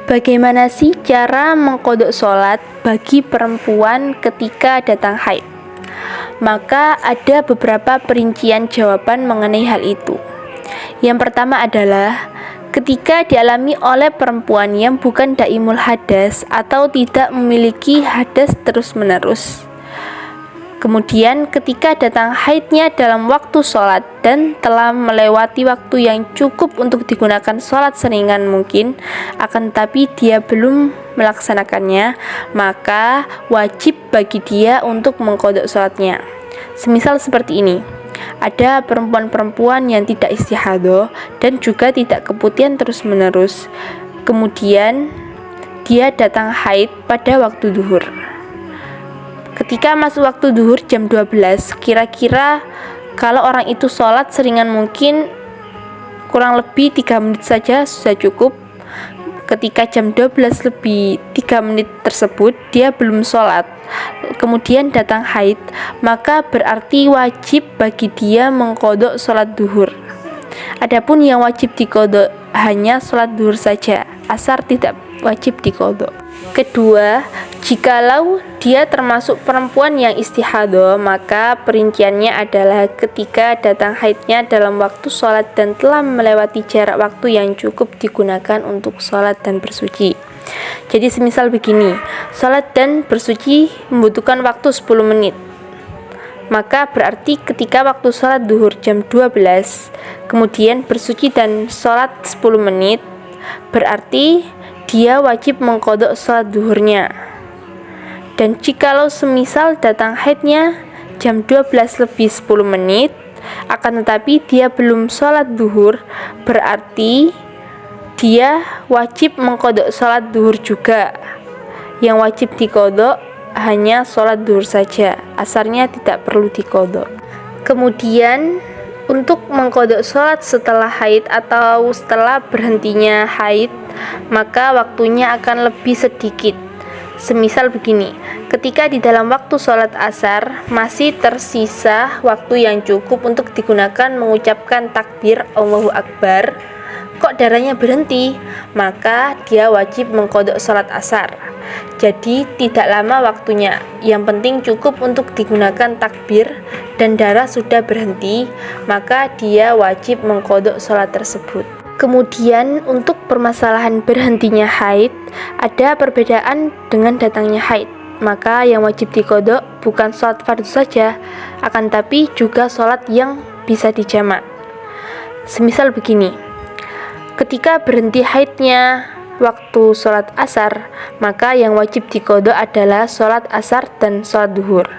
Bagaimana sih cara mengqadha sholat bagi perempuan ketika datang haid? Maka ada beberapa perincian jawaban mengenai hal itu. Yang pertama adalah ketika dialami oleh perempuan yang bukan daimul hadas atau tidak memiliki hadas terus-menerus. Kemudian ketika datang haidnya dalam waktu sholat dan telah melewati waktu yang cukup untuk digunakan sholat seringan mungkin, akan tetapi dia belum melaksanakannya, maka wajib bagi dia untuk mengqadha sholatnya. Semisal seperti ini, ada perempuan-perempuan yang tidak istihadhah dan juga tidak keputihan terus-menerus. Kemudian dia datang haid pada waktu duhur. Ketika masuk waktu duhur jam 12, kira-kira kalau orang itu sholat seringan mungkin kurang lebih 3 menit saja sudah cukup. Ketika jam 12 lebih 3 menit tersebut dia belum sholat, kemudian datang haid, maka berarti wajib bagi dia mengqadha sholat duhur. Adapun yang wajib diqadha hanya sholat duhur saja, asar tidak wajib diqadha. Kedua, jikalau dia termasuk perempuan yang istihadhah, maka perinciannya adalah ketika datang haidnya dalam waktu sholat dan telah melewati jarak waktu yang cukup digunakan untuk sholat dan bersuci. Jadi semisal begini, sholat dan bersuci membutuhkan waktu 10 menit. Maka berarti ketika waktu sholat duhur jam 12, kemudian bersuci dan sholat 10 menit, berarti dia wajib mengqadha sholat duhurnya. Dan jikalau semisal datang haidnya jam 12 lebih 10 menit, akan tetapi dia belum sholat duhur, berarti dia wajib mengqadha sholat duhur juga. Yang wajib diqadha hanya sholat duhur saja, asarnya tidak perlu diqadha. Kemudian untuk mengqadha sholat setelah haid atau setelah berhentinya haid, maka waktunya akan lebih sedikit. Semisal begini, ketika di dalam waktu sholat asar masih tersisa waktu yang cukup untuk digunakan mengucapkan takbir Allahu Akbar, kok darahnya berhenti, maka dia wajib mengqadha sholat asar. Jadi tidak lama waktunya, yang penting cukup untuk digunakan takbir dan darah sudah berhenti, maka dia wajib mengqadha sholat tersebut. Kemudian untuk permasalahan berhentinya haid, ada perbedaan dengan datangnya haid. Maka yang wajib diqadha bukan sholat fardu saja, akan tapi juga sholat yang bisa dijamak. Semisal begini, ketika berhenti haidnya waktu sholat asar, maka yang wajib diqadha adalah sholat asar dan sholat duhur.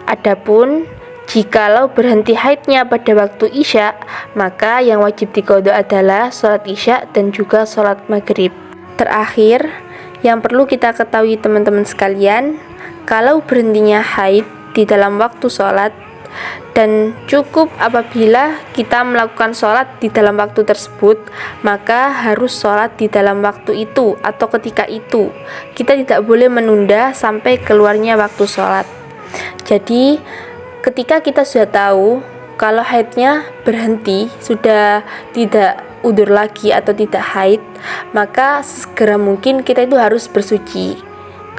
Adapun jikalau berhenti haidnya pada waktu isya, maka yang wajib diqadha adalah sholat isya dan juga sholat maghrib. Terakhir, yang perlu kita ketahui teman-teman sekalian, kalau berhentinya haid di dalam waktu sholat dan cukup apabila kita melakukan sholat di dalam waktu tersebut, maka harus sholat di dalam waktu itu atau ketika itu. Kita tidak boleh menunda sampai keluarnya waktu sholat. Jadi ketika kita sudah tahu kalau haidnya berhenti, sudah tidak udzur lagi atau tidak haid, maka segera mungkin kita itu harus bersuci.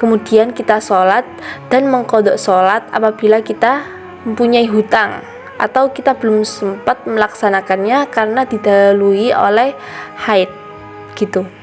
Kemudian kita sholat dan mengqadha sholat apabila kita mempunyai hutang atau kita belum sempat melaksanakannya karena didahului oleh haid gitu.